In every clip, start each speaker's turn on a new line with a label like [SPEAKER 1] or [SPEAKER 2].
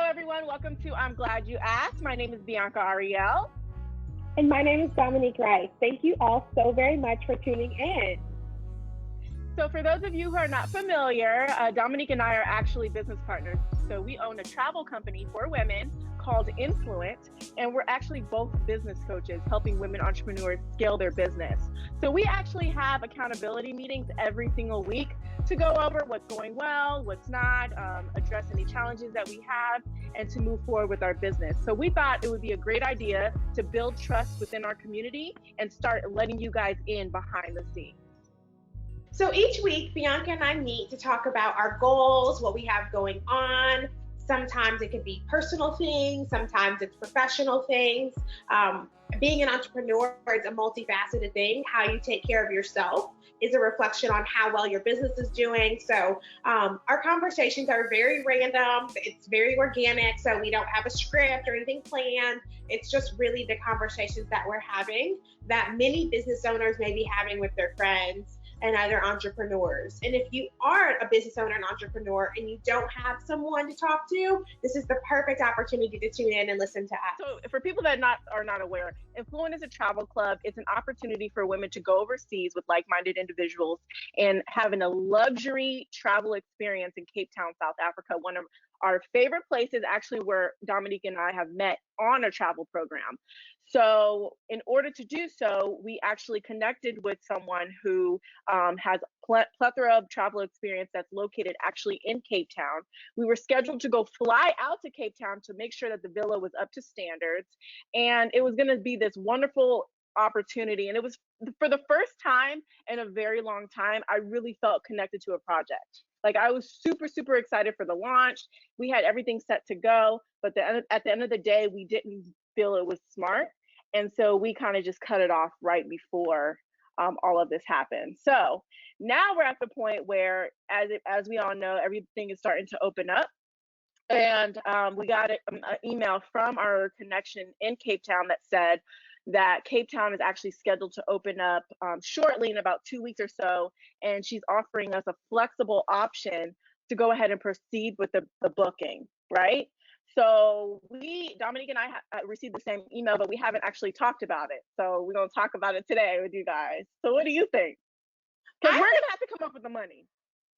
[SPEAKER 1] everyone. Welcome to I'm Glad You Asked. My name is Bianca Ariel.
[SPEAKER 2] And my name is Dominique Rice. Thank you all so very much for tuning in.
[SPEAKER 1] So for those of you who are not familiar, Dominique and I are actually business partners. So we own a travel company for women called Influence, and we're actually both business coaches helping women entrepreneurs scale their business. So we actually have accountability meetings every single week to go over what's going well, what's not, address any challenges that we have, and to move forward with our business. So we thought it would be a great idea to build trust within our community and start letting you guys in behind the scenes.
[SPEAKER 2] So each week, Bianca and I meet to talk about our goals, what we have going on. Sometimes it could be personal things, sometimes it's professional things. Being an entrepreneur is a multifaceted thing. How you take care of yourself is a reflection on how well your business is doing. So our conversations are very random. It's very organic. So we don't have a script or anything planned. It's just really the conversations that we're having that many business owners may be having with their friends and other entrepreneurs. And if you aren't a business owner and entrepreneur and you don't have someone to talk to, this is the perfect opportunity to tune in and listen to us.
[SPEAKER 1] So for people that are not aware, Influent is a travel club. It's an opportunity for women to go overseas with like-minded individuals and having a luxury travel experience in Cape Town, South Africa. One of our favorite places, actually, where Dominique and I have met on a travel program. So in order to do so, we actually connected with someone who has plethora of travel experience that's located actually in Cape Town. We were scheduled to go fly out to Cape Town to make sure that the villa was up to standards. And it was going to be this wonderful opportunity. And it was for the first time in a very long time, I really felt connected to a project. Like I was super, super excited for the launch. We had everything set to go, but at the end of the day, we didn't feel it was smart. And so we kind of just cut it off right before all of this happened. So now we're at the point where, as we all know, everything is starting to open up. And we got an email from our connection in Cape Town that said that Cape Town is actually scheduled to open up shortly in about 2 weeks or so. And she's offering us a flexible option to go ahead and proceed with the booking, right? So Dominique and I received the same email, but we haven't actually talked about it. So we're going to talk about it today with you guys. So what do you think? Because we're going to have to come up with the money.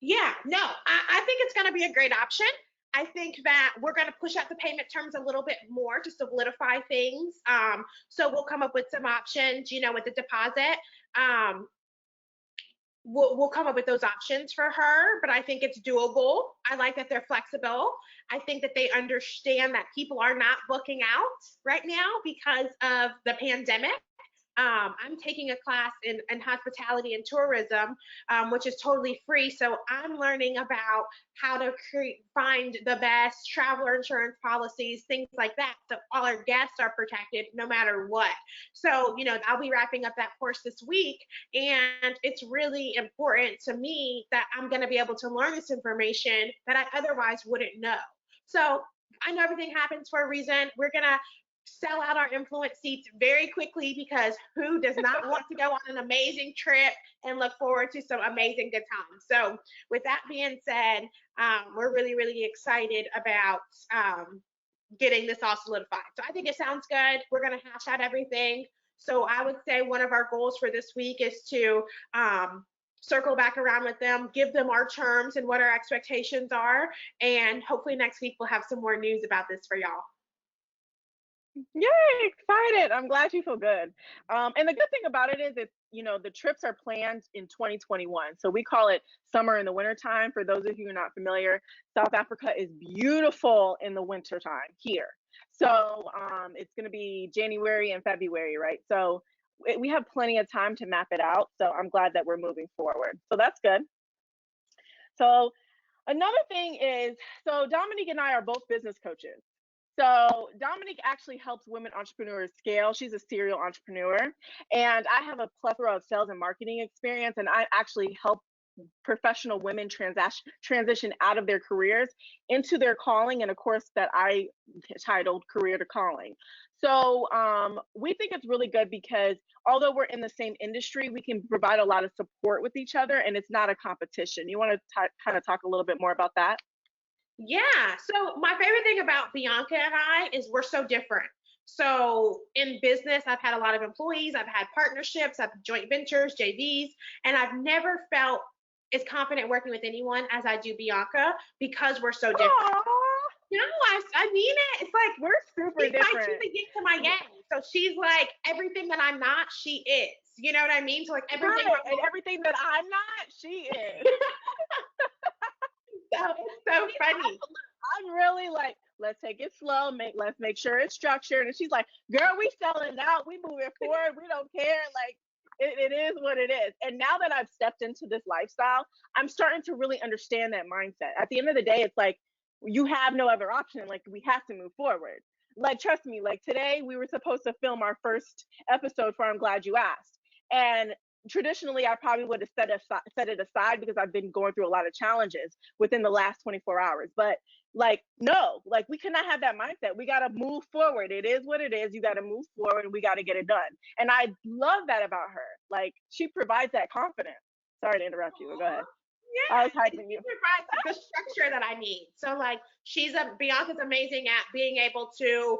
[SPEAKER 2] Yeah, no, I think it's going to be a great option. I think that we're going to push out the payment terms a little bit more to solidify things. So we'll come up with some options, with the deposit. We'll come up with those options for her, but I think it's doable. I like that they're flexible. I think that they understand that people are not booking out right now because of the pandemic. I'm taking a class in hospitality and tourism, which is totally free. So I'm learning about how to find the best traveler insurance policies, things like that. So all our guests are protected no matter what. So, I'll be wrapping up that course this week. And it's really important to me that I'm going to be able to learn this information that I otherwise wouldn't know. So I know everything happens for a reason. We're going to sell out our Influence seats very quickly because who does not want to go on an amazing trip and look forward to some amazing good times? So with that being said, we're really, really excited about getting this all solidified. So I think it sounds good. We're going to hash out everything. So I would say one of our goals for this week is to circle back around with them, give them our terms and what our expectations are. And hopefully next week we'll have some more news about this for y'all.
[SPEAKER 1] Yay, excited. I'm glad you feel good. And the good thing about it is the trips are planned in 2021. So we call it summer in the wintertime. For those of you who are not familiar, South Africa is beautiful in the wintertime here. So it's going to be January and February, right? So we have plenty of time to map it out. So I'm glad that we're moving forward. So that's good. So another thing is, so Dominique and I are both business coaches. So Dominique actually helps women entrepreneurs scale. She's a serial entrepreneur, and I have a plethora of sales and marketing experience, and I actually help professional women transition out of their careers into their calling, and a course that I titled Career to Calling. So we think it's really good because although we're in the same industry, we can provide a lot of support with each other, and it's not a competition. You want to kind of talk a little bit more about that?
[SPEAKER 2] Yeah. So my favorite thing about Bianca and I is we're so different. So in business, I've had a lot of employees, I've had partnerships, I've joint ventures, JVs, and I've never felt as confident working with anyone as I do Bianca because we're so different.
[SPEAKER 1] Aww,
[SPEAKER 2] No, I mean it. It's like
[SPEAKER 1] we're super
[SPEAKER 2] she's
[SPEAKER 1] different.
[SPEAKER 2] the yin to my yang. So she's like everything that I'm not, she is. You know what I mean? So like everything
[SPEAKER 1] Right.
[SPEAKER 2] I'm
[SPEAKER 1] And everything that I'm not, she is.
[SPEAKER 2] so it's so
[SPEAKER 1] See,
[SPEAKER 2] funny.
[SPEAKER 1] I'm really like, let's take it slow, let's make sure it's structured. And she's like, girl, we selling out, we moving forward, we don't care. Like it is what it is. And now that I've stepped into this lifestyle, I'm starting to really understand that mindset. At the end of the day, it's like you have no other option. Like we have to move forward. Like trust me, like today we were supposed to film our first episode for I'm Glad You Asked. And traditionally I probably would have set it aside because I've been going through a lot of challenges within the last 24 hours. But like no, like we cannot have that mindset. We got to move forward. It is what it is. You got to move forward and we got to get it done. And I love that about her. Like she provides that confidence. Sorry to interrupt you, but go ahead. I was
[SPEAKER 2] Yeah, and
[SPEAKER 1] hyping
[SPEAKER 2] she
[SPEAKER 1] you.
[SPEAKER 2] provides the structure that I need. So like Bianca's amazing at being able to,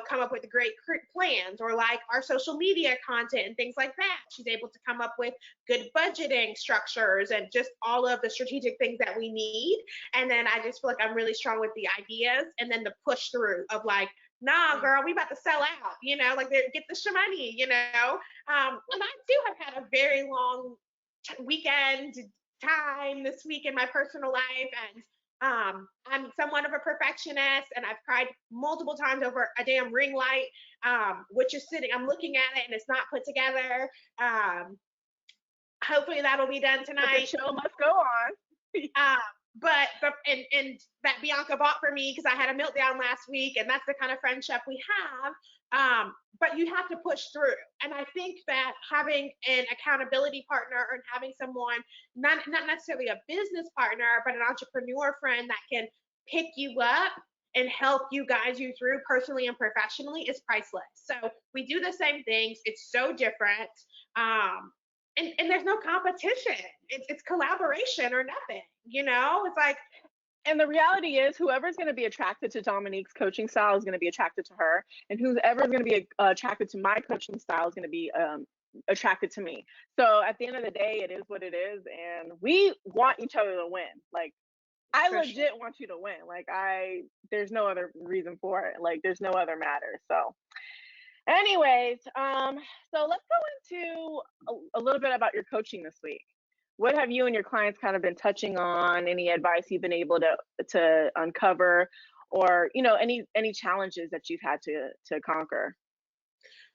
[SPEAKER 2] come up with great plans or like our social media content and things like that. She's able to come up with good budgeting structures and just all of the strategic things that we need. And then I just feel like I'm really strong with the ideas and then the push through of like, nah, girl, we about to sell out, like get the money, and I too have had a very long weekend time this week in my personal life, and I'm somewhat of a perfectionist, and I've cried multiple times over a damn ring light, which is sitting. I'm looking at it and it's not put together. Hopefully that'll be done
[SPEAKER 1] But the
[SPEAKER 2] tonight.
[SPEAKER 1] show must go on.
[SPEAKER 2] Uh, but that Bianca bought for me because I had a meltdown last week, and that's the kind of friendship we have. But you have to push through, and I think that having an accountability partner and having someone, not necessarily a business partner, but an entrepreneur friend that can pick you up and help you guide you through personally and professionally is priceless. So we do the same things. It's so different. And there's no competition. It's collaboration or nothing. It's like,
[SPEAKER 1] And the reality is, whoever's going to be attracted to Dominique's coaching style is going to be attracted to her, and whoever's going to be attracted to my coaching style is going to be attracted to me. So at the end of the day, it is what it is, and we want each other to win. Like I
[SPEAKER 2] for sure.
[SPEAKER 1] legit want you to win. Like there's no other reason for it. Like there's no other matter. So, anyways, so let's go into a little bit about your coaching this week. What have you and your clients kind of been touching on? Any advice you've been able to uncover, or any challenges that you've had to conquer?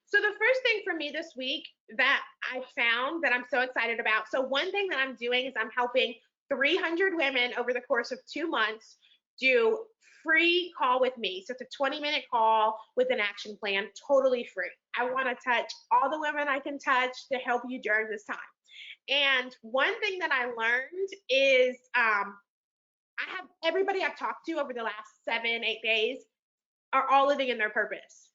[SPEAKER 2] So the first thing for me this week that I found that I'm so excited about. So one thing that I'm doing is I'm helping 300 women over the course of 2 months do free call with me. So it's a 20-minute call with an action plan, totally free. I want to touch all the women I can touch to help you during this time. And one thing that I learned is I have everybody I've talked to over the last 7, 8 days are all living in their purpose.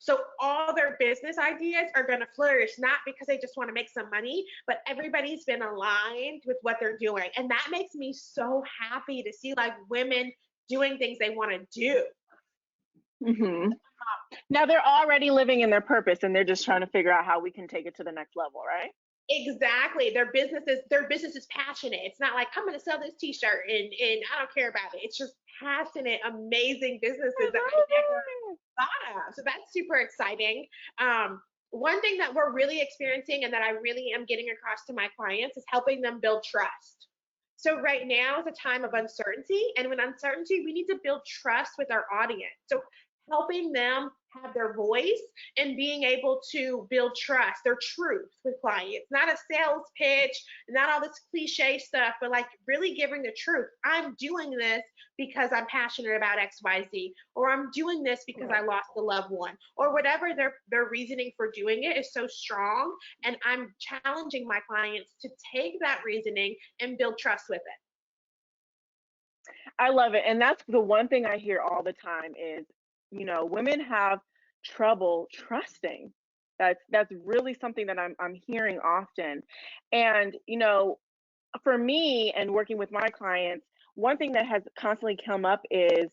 [SPEAKER 2] So all their business ideas are going to flourish, not because they just want to make some money, but everybody's been aligned with what they're doing. And that makes me so happy to see like women doing things they want to do.
[SPEAKER 1] Mm-hmm. Now they're already living in their purpose, and they're just trying to figure out how we can take it to the next level, right?
[SPEAKER 2] Exactly. Their business is passionate. It's not like I'm going to sell this t-shirt and I don't care about it. It's just passionate, amazing businesses that I never thought of. So that's super exciting. One thing that we're really experiencing and that I really am getting across to my clients is helping them build trust. So right now is a time of uncertainty, and with uncertainty, we need to build trust with our audience. So helping them have their voice and being able to build trust, their truth with clients, not a sales pitch, not all this cliche stuff, but like really giving the truth. I'm doing this because I'm passionate about XYZ, or I'm doing this because I lost a loved one, or whatever their reasoning for doing it is so strong. And I'm challenging my clients to take that reasoning and build trust with it.
[SPEAKER 1] I love it. And that's the one thing I hear all the time is, women have trouble trusting. That's really something that I'm hearing often. And, for me and working with my clients, one thing that has constantly come up is,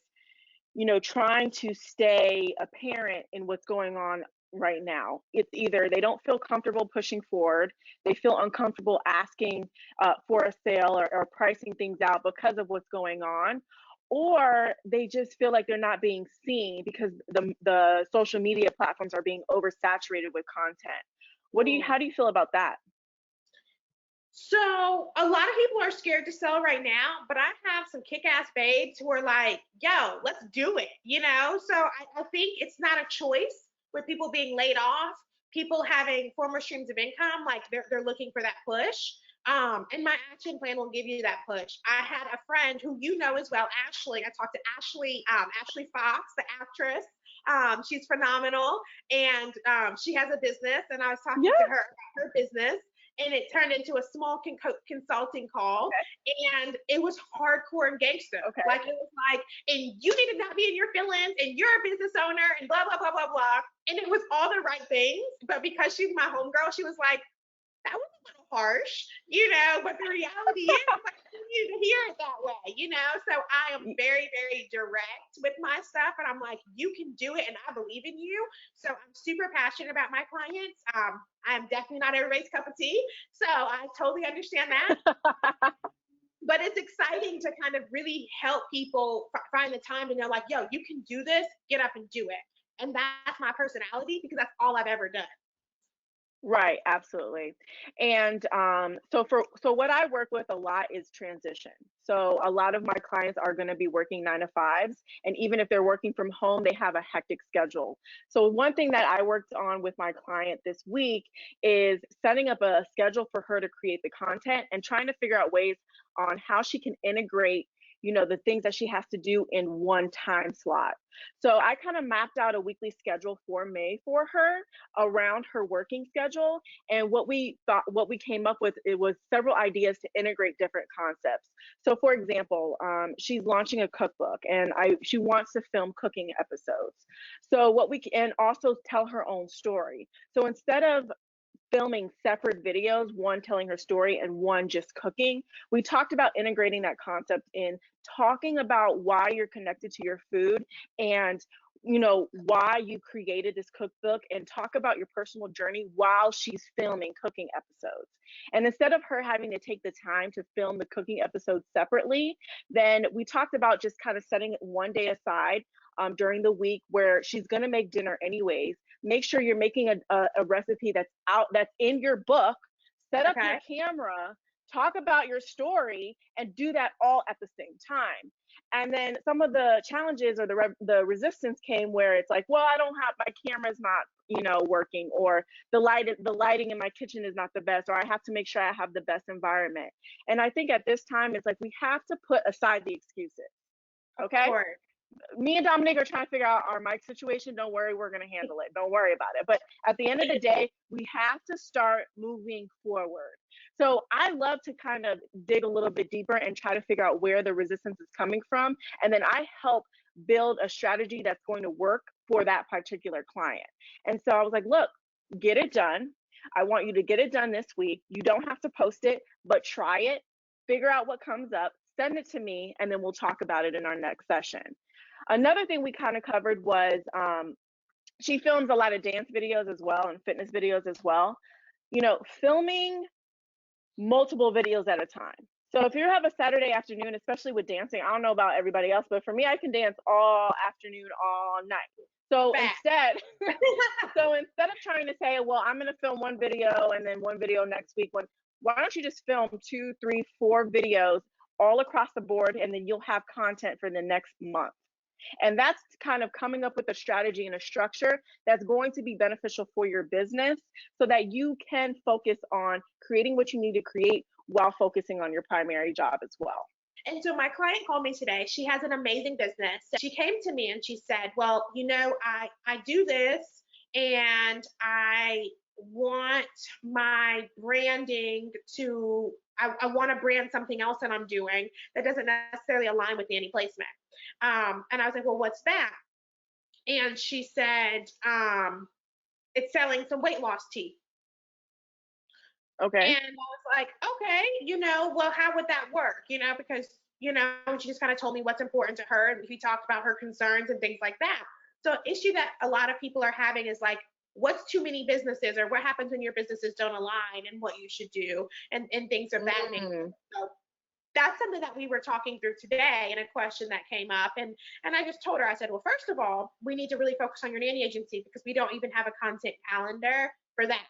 [SPEAKER 1] trying to stay a parent in what's going on right now. It's either they don't feel comfortable pushing forward, they feel uncomfortable asking for a sale or pricing things out because of what's going on, or they just feel like they're not being seen because the social media platforms are being oversaturated with content. How do you feel about that?
[SPEAKER 2] So a lot of people are scared to sell right now, but I have some kick-ass babes who are like, yo, let's do it, So I think it's not a choice with people being laid off, people having former streams of income, like they're looking for that push. And my action plan will give you that push. I had a friend who you know as well, Ashley. I talked to Ashley, Ashley Fox, the actress. She's phenomenal, and she has a business. And I was talking
[SPEAKER 1] Yeah.
[SPEAKER 2] to her about her business, and it turned into a small consulting call, and it was hardcore and gangster.
[SPEAKER 1] Okay.
[SPEAKER 2] Like it was like, and you need to not be in your feelings, and you're a business owner, and blah blah blah blah blah. And it was all the right things, but because she's my homegirl, she was like, that was a little harsh, but the reality is, like, you need to hear it that way. So I am very, very direct with my stuff, and I'm like, you can do it, and I believe in you. So I'm super passionate about my clients. I'm definitely not everybody's cup of tea, so I totally understand that. But it's exciting to kind of really help people find the time to know, like, yo, you can do this, get up and do it. And that's my personality because that's all I've ever done.
[SPEAKER 1] Right, absolutely. And so what I work with a lot is transition. So a lot of my clients are going to be working 9 to 5s, and even if they're working from home, they have a hectic schedule. So one thing that I worked on with my client this week is setting up a schedule for her to create the content and trying to figure out ways on how she can integrate the things that she has to do in one time slot. So I kind of mapped out a weekly schedule for May for her around her working schedule. And what we came up with, it was several ideas to integrate different concepts. So for example, she's launching a cookbook, and she wants to film cooking episodes. So and also tell her own story. So instead of filming separate videos, one telling her story and one just cooking, we talked about integrating that concept in talking about why you're connected to your food, and why you created this cookbook, and talk about your personal journey while she's filming cooking episodes. And instead of her having to take the time to film the cooking episodes separately, then we talked about just kind of setting one day aside during the week where she's going to make dinner anyways. Make sure you're making a recipe that's in your book. Set up your camera, talk about your story, and do that all at the same time. And then some of the challenges or the resistance came where it's like, well, I don't have, my camera's not working, or the lighting in my kitchen is not the best, or I have to make sure I have the best environment. And I think at this time it's like we have to put aside the excuses. Okay. Me and Dominique are trying to figure out our mic situation. Don't worry, we're going to handle it. Don't worry about it. But at the end of the day, we have to start moving forward. So I love to kind of dig a little bit deeper and try to figure out where the resistance is coming from. And then I help build a strategy that's going to work for that particular client. And so I was like, look, get it done. I want you to get it done this week. You don't have to post it, but try it, figure out what comes up, send it to me, and then we'll talk about it in our next session. Another thing we kind of covered was she films a lot of dance videos as well, and fitness videos as well. Filming multiple videos at a time. So if you have a Saturday afternoon, especially with dancing, I don't know about everybody else, but for me, I can dance all afternoon, all night. So instead of trying to say, well, I'm going to film one video and then one video next week, why don't you just film 2, 3, 4 videos all across the board, and then you'll have content for the next month. And that's kind of coming up with a strategy and a structure that's going to be beneficial for your business so that you can focus on creating what you need to create while focusing on your primary job as well.
[SPEAKER 2] And so my client called me today. She has an amazing business. She came to me and she said, well, I do this, and I want my branding to, I want to brand something else that I'm doing that doesn't necessarily align with Nanny Placement. And I was like, well, what's that? And she said, it's selling some weight loss tea.
[SPEAKER 1] Okay.
[SPEAKER 2] And I was like, okay, well, how would that work? Because and she just kind of told me what's important to her. And we talked about her concerns and things like that. So an issue that a lot of people are having is like, what's too many businesses, or what happens when your businesses don't align, and what you should do, and things of that nature. So that's something that we were talking through today, and a question that came up. And I just told her, I said, well, first of all, we need to really focus on your nanny agency, because we don't even have a content calendar for that.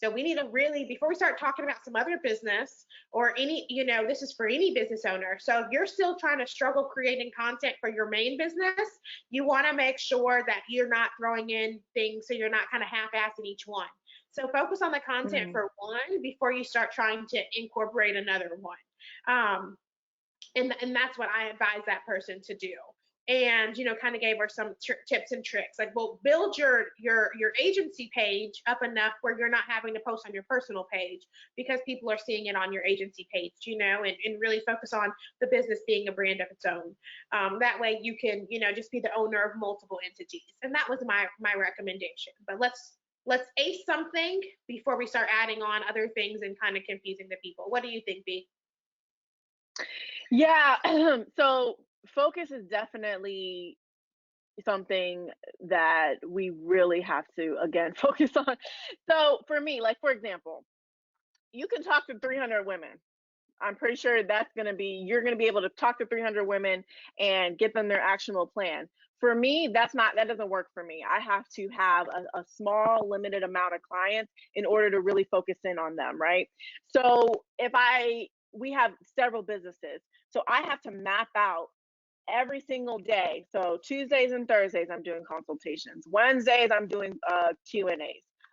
[SPEAKER 2] So we need to really, before we start talking about some other business or any, this is for any business owner. So if you're still trying to struggle creating content for your main business, you want to make sure that you're not throwing in things, so you're not kind of half-assing each one. So focus on the content for one before you start trying to incorporate another one. And that's what I advise that person to do. And kind of gave her some tips and tricks, like, well, build your agency page up enough where you're not having to post on your personal page, because people are seeing it on your agency page, and really focus on the business being a brand of its own. That way you can just be the owner of multiple entities. And that was my recommendation. But let's ace something before we start adding on other things and kind of confusing the people. What do you think, B?
[SPEAKER 1] Yeah. So focus is definitely something that we really have to, again, focus on. So for me, like, for example, you can talk to 300 women. I'm pretty sure you're going to be able to talk to 300 women and get them their actionable plan. For me, that doesn't work for me. I have to have a small, limited amount of clients in order to really focus in on them, right? So we have several businesses, so I have to map out every single day. So Tuesdays and Thursdays, I'm doing consultations. Wednesdays, I'm doing Q&As.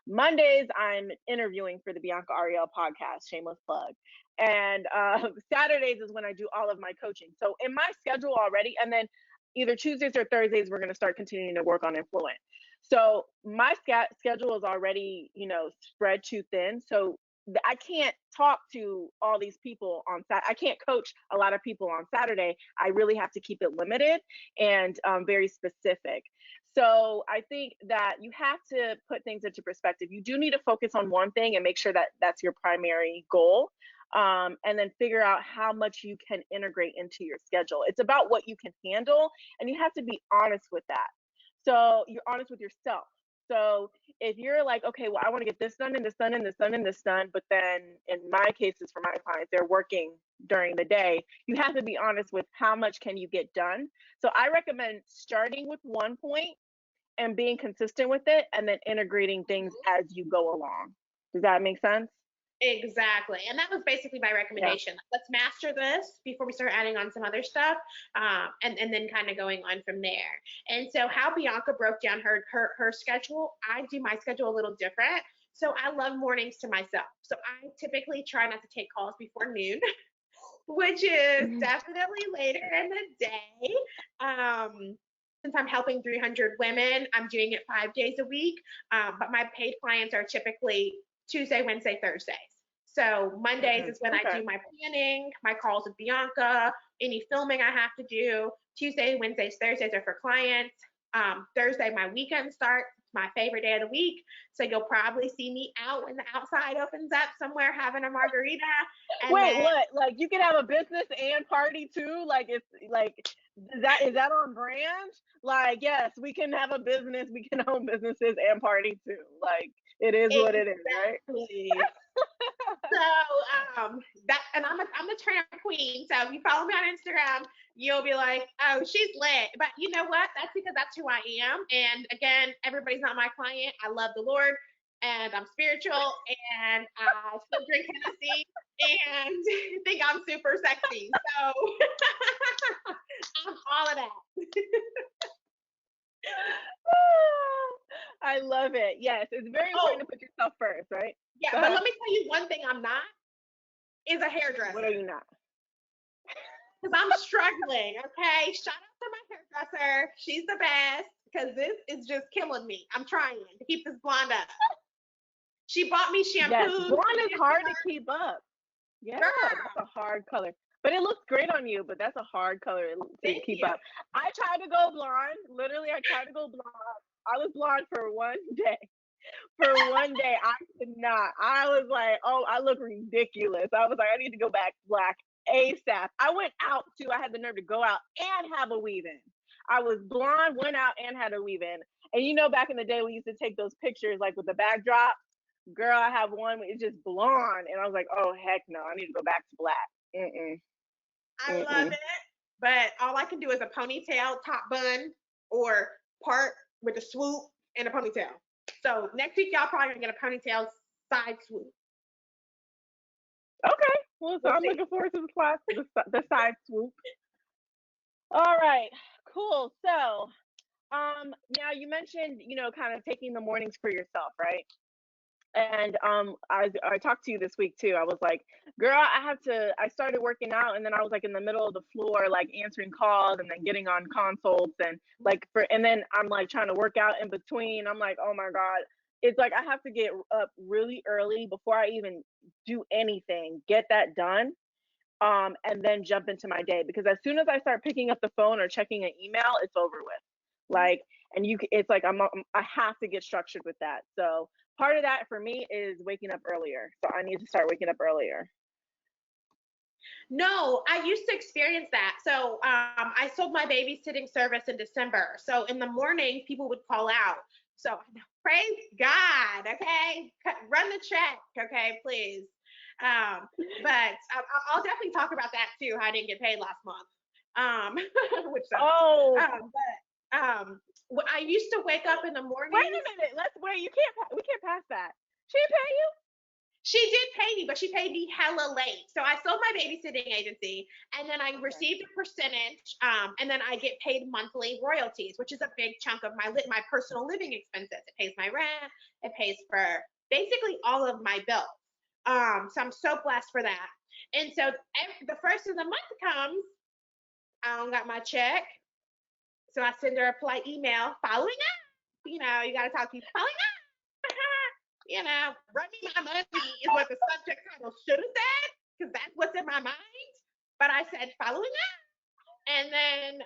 [SPEAKER 1] Mondays, I'm interviewing for the Bianca Ariel podcast, shameless plug. And Saturdays is when I do all of my coaching. So in my schedule already, and then either Tuesdays or Thursdays, we're going to start continuing to work on Influent. So my schedule is already, spread too thin. So I can't talk to all these people on Saturday. I can't coach a lot of people on Saturday. I really have to keep it limited and very specific. So I think that you have to put things into perspective. You do need to focus on one thing and make sure that that's your primary goal. And then figure out how much you can integrate into your schedule. It's about what you can handle, and you have to be honest with that. So you're honest with yourself. So if you're like, okay, well, I want to get this done and this done and this done and this done, but then in my cases, for my clients, they're working during the day, you have to be honest with how much can you get done. So I recommend starting with one point and being consistent with it, and then integrating things as you go along. Does that make sense?
[SPEAKER 2] Exactly. And that was basically my recommendation. Yeah. Let's master this before we start adding on some other stuff, and then kind of going on from there. And so how Bianca broke down her schedule, I do my schedule a little different. So I love mornings to myself. So I typically try not to take calls before noon, which is definitely later in the day. Since I'm helping 300 women, I'm doing it 5 days a week. But my paid clients are typically Tuesday, Wednesday, Thursdays. So Mondays is when I do my planning, my calls with Bianca, any filming I have to do. Tuesday, Wednesdays, Thursdays are for clients. Thursday, my weekend starts. It's my favorite day of the week. So you'll probably see me out when the outside opens up somewhere having a margarita.
[SPEAKER 1] Wait, what? Like, you can have a business and party too? Like, it's like, is that on brand? Like, yes, we can have a business, we can own businesses and party too. Like, it is what it is, right?
[SPEAKER 2] So and I'm the trainer queen. So if you follow me on Instagram, you'll be like, oh, she's lit. But you know what? That's because that's who I am. And again, everybody's not my client. I love the Lord, and I'm spiritual, and I still drink Hennessy and think I'm super sexy. So I'm all of that.
[SPEAKER 1] I love it. Yes, it's very important to put yourself first, right?
[SPEAKER 2] Yeah, but let me tell you one thing I'm not, is a hairdresser.
[SPEAKER 1] What are you not?
[SPEAKER 2] Because I'm struggling, okay? Shout out to my hairdresser. She's the best, because this is just killing me. I'm trying to keep this blonde up. She bought me shampoo.
[SPEAKER 1] Yes, blonde is hard to keep up. Yeah, that's a hard color. But it looks great on you, but that's a hard color to keep up. I tried to go blonde. Literally, I tried to go blonde. I was blonde for one day. For one day, I could not. I was like, oh, I look ridiculous. I was like, I need to go back black ASAP. I went out too. I had the nerve to go out and have a weave in. I was blonde, went out and had a weave in. And you know, back in the day, we used to take those pictures like with the backdrop. Girl, I have one. It's just blonde, and I was like, oh heck no, I need to go back to black. Mm-mm.
[SPEAKER 2] I love
[SPEAKER 1] Mm-mm.
[SPEAKER 2] it, but all I can do is a ponytail, top bun, or part with a swoop and a ponytail. So next week, y'all probably gonna get a ponytail side swoop.
[SPEAKER 1] Okay. Well, so
[SPEAKER 2] We'll
[SPEAKER 1] I'm
[SPEAKER 2] see.
[SPEAKER 1] looking forward to the side swoop. All right. Cool. So, now you mentioned, kind of taking the mornings for yourself, right? And I talked to you this week too. I was like, girl, I started working out, and then I was like in the middle of the floor, like answering calls and then getting on consults, and and then I'm like trying to work out in between. I'm like, oh my God. It's like I have to get up really early before I even do anything, get that done, and then jump into my day, because as soon as I start picking up the phone or checking an email, it's over with. Like, and it's like I have to get structured with that. So part of that for me is waking up earlier. So I need to start waking up earlier.
[SPEAKER 2] No, I used to experience that. So I sold my babysitting service in December. So in the morning, people would call out. So praise God, okay? Run the check, okay, please. But I'll definitely talk about that too. How I didn't get paid last month, which sucks.
[SPEAKER 1] Oh,
[SPEAKER 2] I used to wake up in the
[SPEAKER 1] wait
[SPEAKER 2] mornings.
[SPEAKER 1] a minute. Let's wait. We can't pass that. She didn't pay you?
[SPEAKER 2] She did pay me, but she paid me hella late. So I sold my babysitting agency, and then I received a percentage, and then I get paid monthly royalties, which is a big chunk of my personal living expenses. It pays my rent, it pays for basically all of my bills. So I'm so blessed for that. And so the first of the month comes, I don't got my check, so I send her a polite email following up. You know, you got to talk to you following up. Run me my money is what the subject title should have said, because that's what's in my mind. But I said following up. And then,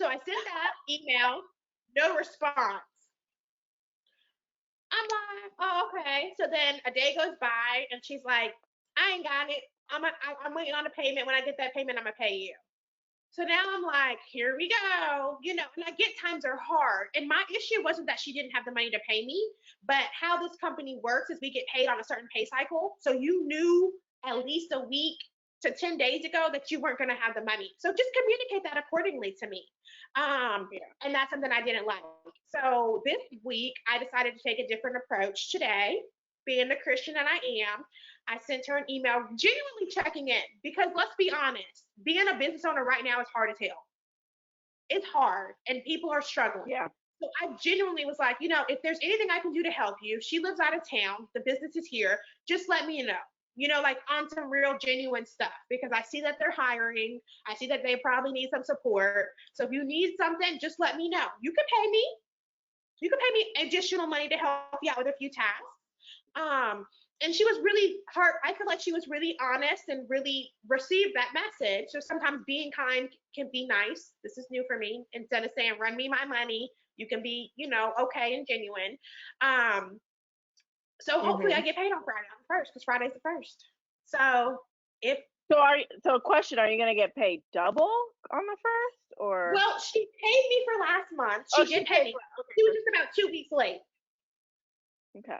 [SPEAKER 2] so I sent that email, no response. I'm like, oh, okay. So then a day goes by, and she's like, I ain't got it. I'm waiting on a payment. When I get that payment, I'm going to pay you. So now I'm like, here we go, and I get times are hard. And my issue wasn't that she didn't have the money to pay me, but how this company works is we get paid on a certain pay cycle. So you knew at least a week to 10 days ago that you weren't going to have the money. So just communicate that accordingly to me. And that's something I didn't like. So this week, I decided to take a different approach today. Being the Christian that I am, I sent her an email genuinely checking in, because let's be honest, being a business owner right now is hard as hell. It's hard and people are struggling.
[SPEAKER 1] Yeah.
[SPEAKER 2] So I genuinely was like, if there's anything I can do to help you, she lives out of town, the business is here, just let me know. Like on some real genuine stuff, because I see that they're hiring. I see that they probably need some support. So if you need something, just let me know. You can pay me. You can pay me additional money to help you out with a few tasks. And she was really hard. I feel like she was really honest and really received that message. So sometimes being kind can be nice. This is new for me. Instead of saying, run me my money, you can be, okay and genuine. So hopefully I get paid on Friday on the first, because Friday's the first. So if
[SPEAKER 1] so question, are you gonna get paid double on the first, or?
[SPEAKER 2] Well, she paid me for last month. She did pay me.
[SPEAKER 1] Okay.
[SPEAKER 2] She was just about 2 weeks late.
[SPEAKER 1] Okay.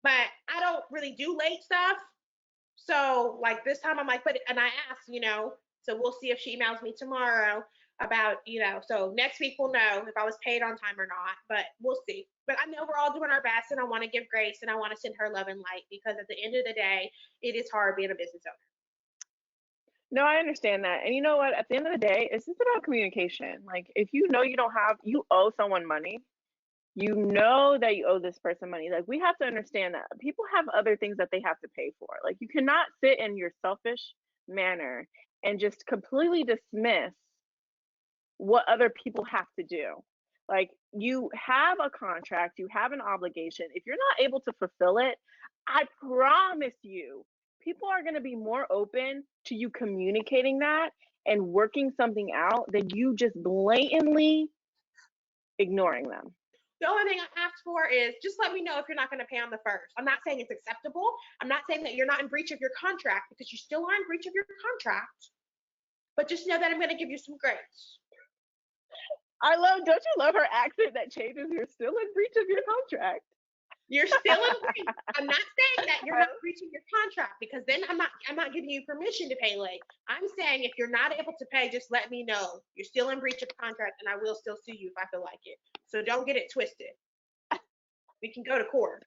[SPEAKER 2] But I don't really do late stuff. So like this time I'm like, and I asked, so we'll see if she emails me tomorrow about, so next week we'll know if I was paid on time or not, but we'll see. But I know we're all doing our best, and I want to give grace, and I want to send her love and light, because at the end of the day, it is hard being a business owner.
[SPEAKER 1] No, I understand that. And you know what? At the end of the day, it's just about communication. Like, if you owe someone money, you know that you owe this person money. Like, we have to understand that people have other things that they have to pay for. Like, you cannot sit in your selfish manner and just completely dismiss what other people have to do. Like, you have a contract, you have an obligation. If you're not able to fulfill it, I promise you, people are going to be more open to you communicating that and working something out than you just blatantly ignoring them.
[SPEAKER 2] The only thing I ask for is just let me know if you're not going to pay on the first. I'm not saying it's acceptable. I'm not saying that you're not in breach of your contract, because you still are in breach of your contract. But just know that I'm going to give you some grace.
[SPEAKER 1] Don't you love her accent that changes? You're still in breach of your contract.
[SPEAKER 2] You're still in breach. I'm not saying that you're not breaching your contract, because then I'm not giving you permission to pay late. I'm saying if you're not able to pay, just let me know. You're still in breach of contract, and I will still sue you if I feel like it. So don't get it twisted. We can go to court.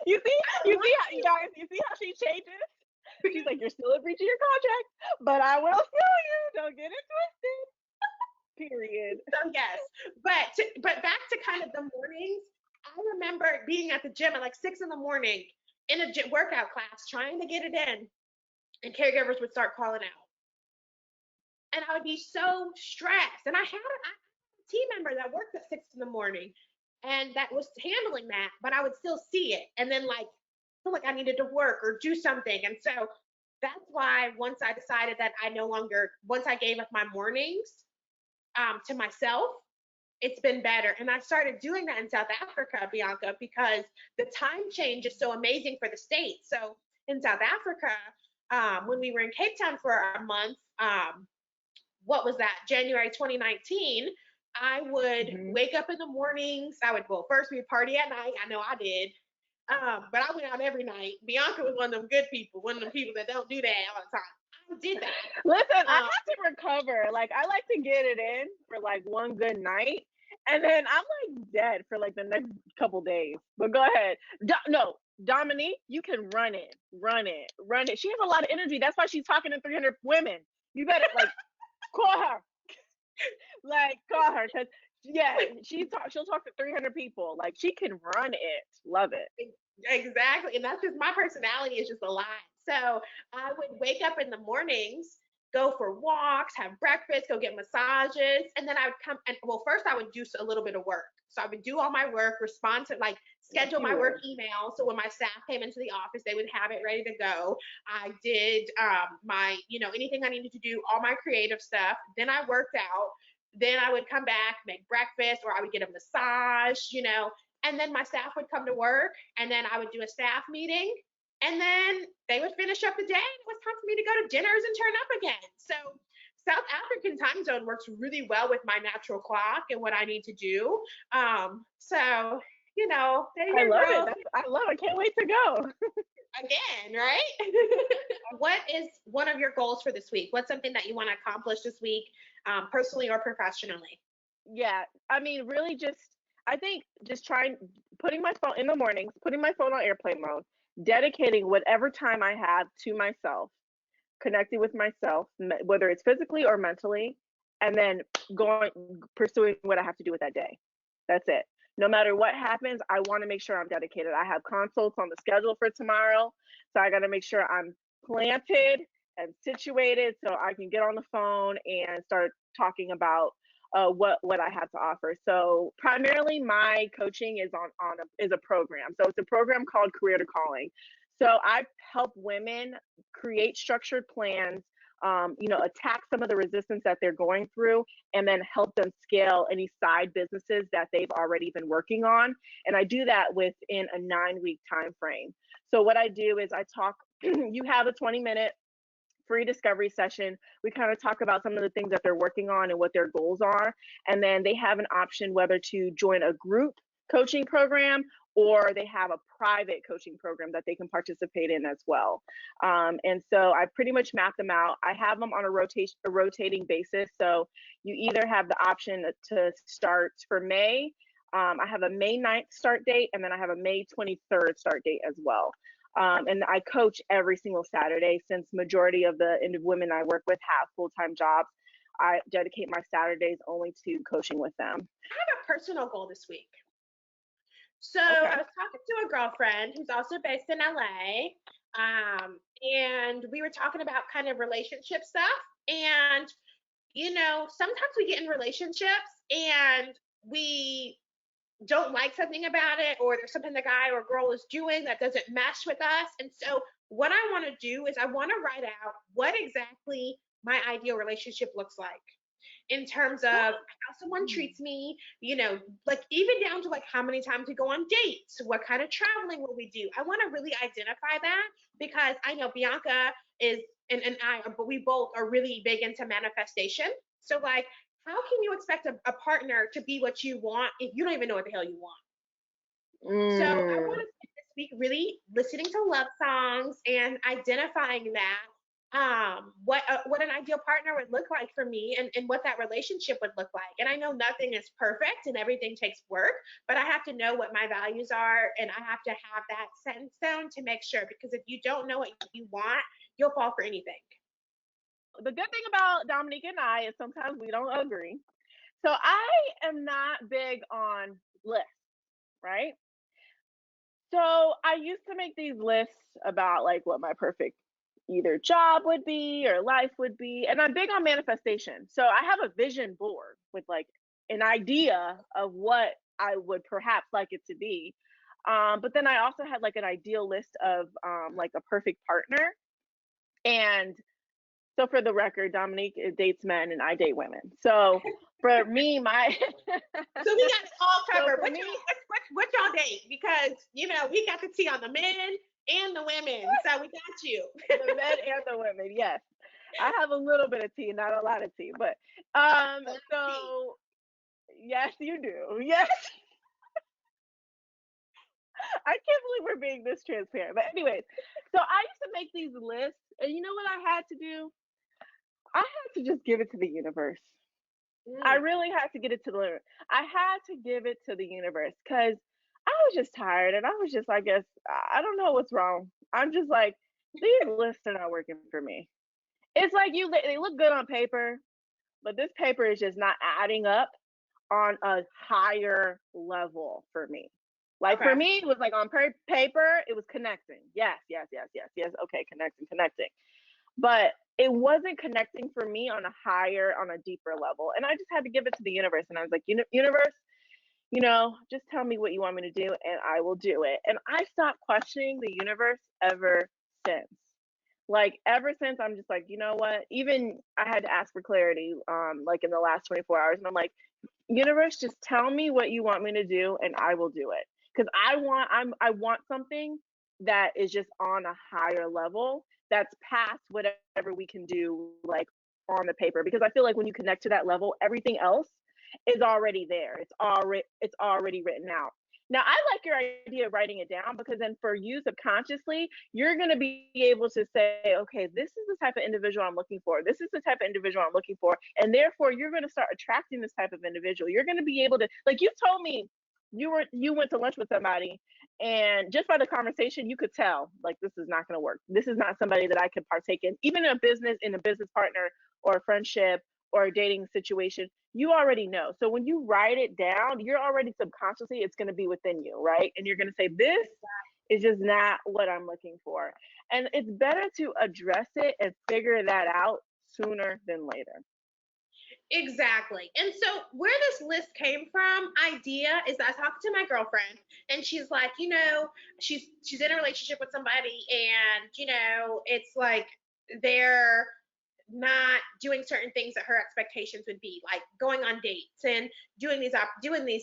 [SPEAKER 1] You see how you guys, you see how she changes? She's like, you're still in breach of your contract, but I will sue you. Don't get it twisted. Period.
[SPEAKER 2] So yes, but back to kind of the mornings. I remember being at the gym at like 6 in the morning in a workout class, trying to get it in, and caregivers would start calling out, and I would be so stressed. And I had a team member that worked at 6 in the morning, and that was handling that, but I would still see it, and then like feel like I needed to work or do something, and so that's why once I decided that once I gave up my mornings to myself, it's been better. And I started doing that in South Africa, Bianca, because the time change is so amazing for the state. So in South Africa, when we were in Cape Town for a month, what was that, January 2019, I would wake up in the mornings. First we'd party at night. I know I did. But I went out every night. Bianca was one of them good people, one of them people that don't do that all the time. I did that.
[SPEAKER 1] Listen, I have to recover. Like, I like to get it in for like one good night, and then I'm like dead for like the next couple days. But go ahead. No, Dominique, you can run it. She has a lot of energy. That's why she's talking to 300 women. You better like call her. Call her, because yeah, she'll talk to 300 people. Like, she can run it. Love it.
[SPEAKER 2] Exactly. And that's just my personality is just a lot. So I would wake up in the mornings, go for walks, have breakfast, go get massages, and then I would come and first I would do a little bit of work. So I would do all my work, respond to schedule my work email. So when my staff came into the office, they would have it ready to go. I did my, anything I needed to do, all my creative stuff. Then I worked out. Then I would come back, make breakfast, or I would get a massage, and then my staff would come to work, and then I would do a staff meeting, and then they would finish up the day, and it was time for me to go to dinners and turn up again. So South African time zone works really well with my natural clock and what I need to do. So,
[SPEAKER 1] I love it. I love it. I can't wait to go.
[SPEAKER 2] Again, right? What is one of your goals for this week? What's something that you want to accomplish this week, personally or professionally?
[SPEAKER 1] Yeah, I mean, really I think just putting my phone in the mornings, putting my phone on airplane mode, dedicating whatever time I have to myself, connecting with myself, whether it's physically or mentally, and then pursuing what I have to do with that day. That's it. No matter what happens, I want to make sure I'm dedicated. I have consults on the schedule for tomorrow, so I got to make sure I'm planted and situated so I can get on the phone and start talking about what I have to offer. So primarily my coaching is is a program. So it's a program called Career to Calling. So I help women create structured plans, attack some of the resistance that they're going through, and then help them scale any side businesses that they've already been working on. And I do that within a 9-week time frame. So what I do is you have a 20-minute free discovery session. We kind of talk about some of the things that they're working on and what their goals are. And then they have an option whether to join a group coaching program or they have a private coaching program that they can participate in as well. And so I pretty much map them out. I have them on a rotating basis. So you either have the option to start for May. I have a May 9th start date, and then I have a May 23rd start date as well. And I coach every single Saturday, since majority of the women I work with have full-time jobs. I dedicate my Saturdays only to coaching with them.
[SPEAKER 2] I have a personal goal this week. So I was talking to a girlfriend who's also based in LA, and we were talking about kind of relationship stuff. And, sometimes we get in relationships and we don't like something about it, or there's something the guy or girl is doing that doesn't mesh with us. And so what I want to do is I want to write out what exactly my ideal relationship looks like. in terms of how someone treats me, you know, like even down to like how many times we go on dates, what kind of traveling will we do. I want to really identify that because I know Bianca is and I, but we both are really big into manifestation. So like, how can you expect a partner to be what you want if you don't even know what the hell you want? So I want to spend this week really listening to love songs and identifying that what an ideal partner would look like for me and what that relationship would look like. And I know nothing is perfect and everything takes work, but I have to know what my values are and I have to have that set in stone to make sure because if you don't know what you want, you'll fall for anything.
[SPEAKER 1] The good thing about Dominique and I is sometimes we don't agree. So I am not big on lists, right? So I used to make these lists about like what my perfect either job would be or life would be. And I'm big on manifestation. So I have a vision board with like an idea of what I would perhaps like it to be. But then I also had like an ideal list of like a perfect partner. And so for the record, Dominique dates men and I date women. So for me, my
[SPEAKER 2] So we got it all
[SPEAKER 1] so
[SPEAKER 2] covered.
[SPEAKER 1] for me,
[SPEAKER 2] What y'all date? Because you know we got the tea on the men and the women, so we got you.
[SPEAKER 1] the men and the women, yes. I have a little bit of tea, not a lot of tea, but
[SPEAKER 2] Tea.
[SPEAKER 1] so yes, you do. Yes. I can't believe we're being this transparent. But anyways, so I used to make these lists, and you know what I had to do? I had to just give it to the universe. I
[SPEAKER 2] Mm,
[SPEAKER 1] really had to get it to the I had to give it to the universe because I was just tired and I was just, I guess, I don't know what's wrong. I'm just like, these lists are not working for me. It's like they look good on paper, but this paper is just not adding up on a higher level for me. Like for
[SPEAKER 2] okay.
[SPEAKER 1] me, it was like on paper, it was connecting. Yes, yes, yes, yes, yes. Okay, connecting, connecting. But it wasn't connecting for me on a higher, on a deeper level. And I just had to give it to the universe. And I was like, universe, just tell me what you want me to do and I will do it. And I stopped questioning the universe ever since. Like ever since I'm just like, you know what? Even I had to ask for clarity, like in the last 24 hours. And I'm like, universe, just tell me what you want me to do and I will do it. Because I want something that is just on a higher level that's past whatever we can do like on the paper. Because I feel like when you connect to that level, everything else is already there. It's already written out. Now, I like your idea of writing it down because then for you subconsciously, you're going to be able to say, okay, this is the type of individual I'm looking for. This is the type of individual I'm looking for. And therefore, you're going to start attracting this type of individual. You're going to be able to, like you told me, you went to lunch with somebody and just by the conversation you could tell like this is not going to work. This is not somebody that I could partake in even in a business partner or a friendship or a dating situation. You already know. So when you write it down, you're already subconsciously, it's going to be within you, right? And you're going to say, this is just not what I'm looking for. And it's better to address it and figure that out sooner than later.
[SPEAKER 2] Exactly. And so where this list came from, idea is that I talked to my girlfriend and she's like, you know, she's in a relationship with somebody and, you know, it's like they're not doing certain things that her expectations would be, like going on dates and doing these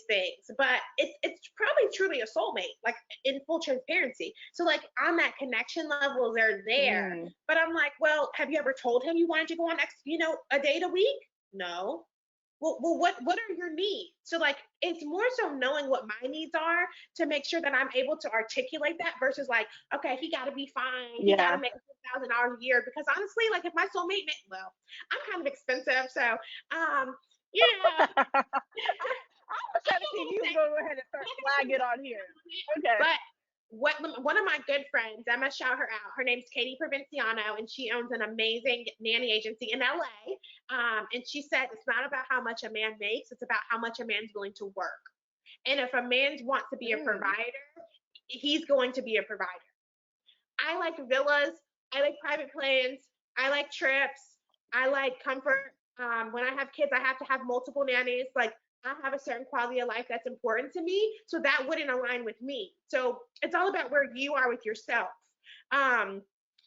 [SPEAKER 2] things. But it's probably truly a soulmate, like in full transparency. So like on that connection level, they're there.
[SPEAKER 1] Mm,
[SPEAKER 2] But I'm like, well, have you ever told him you wanted to go on a date a week? No. Well, what are your needs? So like it's more so knowing what my needs are to make sure that I'm able to articulate that versus like, okay, he got to be fine, he got to
[SPEAKER 1] yeah.
[SPEAKER 2] make $1,000 a year because honestly, like if my soulmate, well, I'm kind of expensive, so yeah,
[SPEAKER 1] I was trying to see if you was going to go ahead and start flagging on here. Okay.
[SPEAKER 2] but one of my good friends, I'm gonna shout her out. Her name's Katie Provinciano, and she owns an amazing nanny agency in LA. And she said it's not about how much a man makes; it's about how much a man's willing to work. And if a man wants to be a
[SPEAKER 1] Mm,
[SPEAKER 2] provider, he's going to be a provider. I like villas. I like private planes. I like trips. I like comfort. When I have kids, I have to have multiple nannies. Like I have a certain quality of life that's important to me, so that wouldn't align with me. So it's all about where you are with yourself. Um,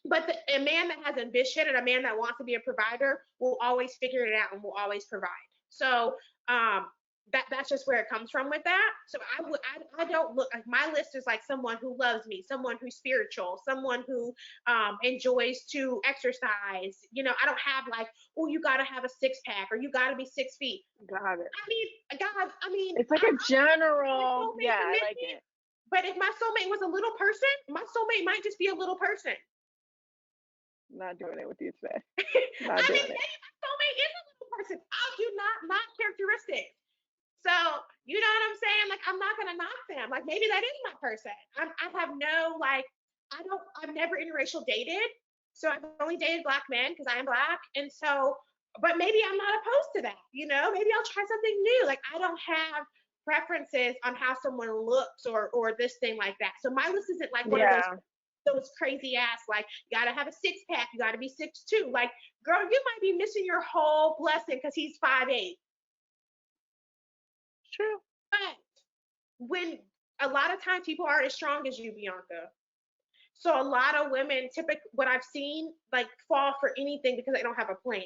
[SPEAKER 2] but a man that has ambition and a man that wants to be a provider will always figure it out and will always provide. So that's just where it comes from with that. So I don't look like, my list is like someone who loves me, someone who's spiritual, someone who enjoys to exercise. You know, I don't have like, oh, you got to have a 6-pack or you got to be 6 feet.
[SPEAKER 1] Got it.
[SPEAKER 2] I mean,
[SPEAKER 1] It's like a general, yeah, I like
[SPEAKER 2] me,
[SPEAKER 1] it.
[SPEAKER 2] but if my soulmate was a little person, my soulmate might just be a little person.
[SPEAKER 1] Not doing it with you today.
[SPEAKER 2] Not doing it. Maybe my soulmate is a little person. I do not characteristics. So, you know what I'm saying? Like, I'm not gonna knock them. Like, maybe that is my person. I have no, like, I've never interracial dated. So I've only dated Black men because I am Black. And so, but maybe I'm not opposed to that. You know, maybe I'll try something new. Like, I don't have preferences on how someone looks or this thing like that. So my list isn't like one of those crazy ass, like, you gotta have a 6-pack, you gotta be 6'2". Like, girl, you might be missing your whole blessing because he's 5'8".
[SPEAKER 1] True.
[SPEAKER 2] But when a lot of times people aren't as strong as you, Bianca. So a lot of women, typically, what I've seen, like, fall for anything because they don't have a plan.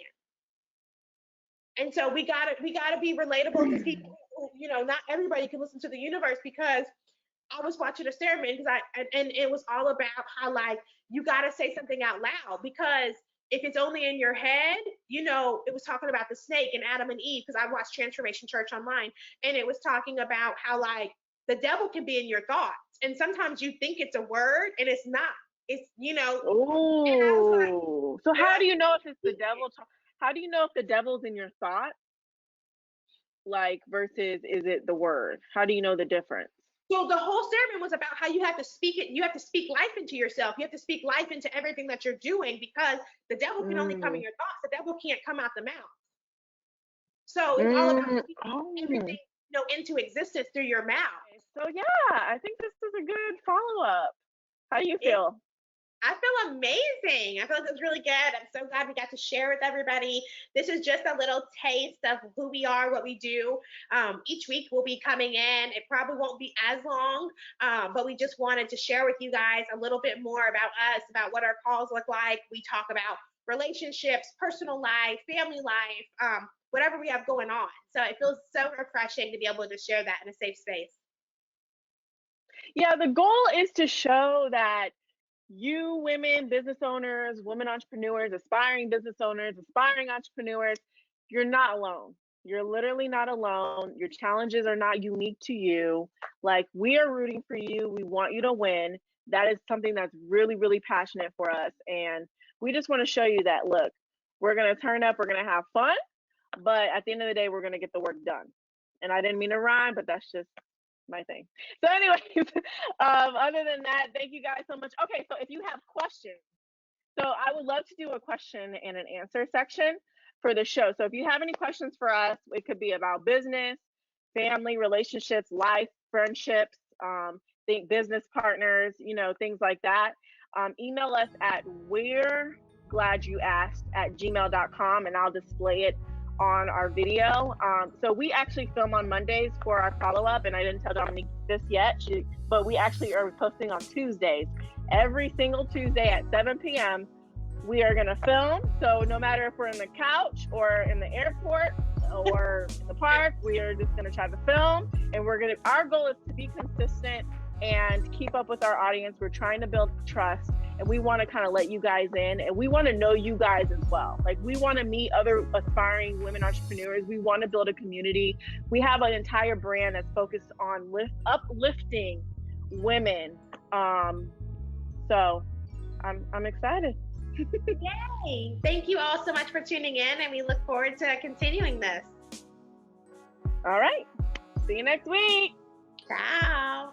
[SPEAKER 2] And so we gotta be relatable to people. You know, not everybody can listen to the universe, because I was watching a sermon and it was all about how, like, you gotta say something out loud, because if it's only in your head, you know, it was talking about the snake and Adam and Eve, because I watched Transformation Church online, and it was talking about how, like, the devil can be in your thoughts, and sometimes you think it's a word and it's not. It's, you know.
[SPEAKER 1] Oh, so how do you know if it's the devil? How do you know if the devil's in your thoughts, like, versus is it the word? How do you know the difference?
[SPEAKER 2] So the whole sermon was about how you have to speak it. You have to speak life into yourself. You have to speak life into everything that you're doing, because the devil can only come in your thoughts. The devil can't come out the mouth. So it's all about speaking everything, you know, into existence through your mouth.
[SPEAKER 1] So yeah, I think this is a good follow-up. How do you feel?
[SPEAKER 2] I feel amazing. I feel like it was really good. I'm so glad we got to share with everybody. This is just a little taste of who we are, what we do. Each week we'll be coming in. It probably won't be as long, but we just wanted to share with you guys a little bit more about us, about what our calls look like. We talk about relationships, personal life, family life, whatever we have going on. So it feels so refreshing to be able to share that in a safe space.
[SPEAKER 1] Yeah, the goal is to show that you women, business owners, women entrepreneurs, aspiring business owners, aspiring entrepreneurs, you're not alone. You're literally not alone. Your challenges are not unique to you. Like, we are rooting for you. We want you to win. That is something that's really, really passionate for us. And we just want to show you that, look, we're going to turn up, we're going to have fun, but at the end of the day, we're going to get the work done. And I didn't mean to rhyme, but that's just my thing. So anyways, other than that, thank you guys so much. Okay, so if you have questions, so I would love to do a question and an answer section for the show. So if you have any questions for us, it could be about business, family, relationships, life, friendships, think business partners, you know, things like that. Email us at weregladyouasked@gmail.com, and I'll display it on our video. So we actually film on Mondays for our follow-up, and I didn't tell Dominique this yet, but we actually are posting on Tuesdays. Every single Tuesday at 7 p.m. we are going to film. So no matter if we're in the couch or in the airport or in the park, we are just going to try to film, and our goal is to be consistent and keep up with our audience. We're trying to build trust, and we want to kind of let you guys in, and we want to know you guys as well. Like, we want to meet other aspiring women entrepreneurs. We want to build a community. We have an entire brand that's focused on uplifting women. So I'm excited.
[SPEAKER 2] Yay! Thank you all so much for tuning in, and we look forward to continuing this.
[SPEAKER 1] All right. See you next week.
[SPEAKER 2] Ciao.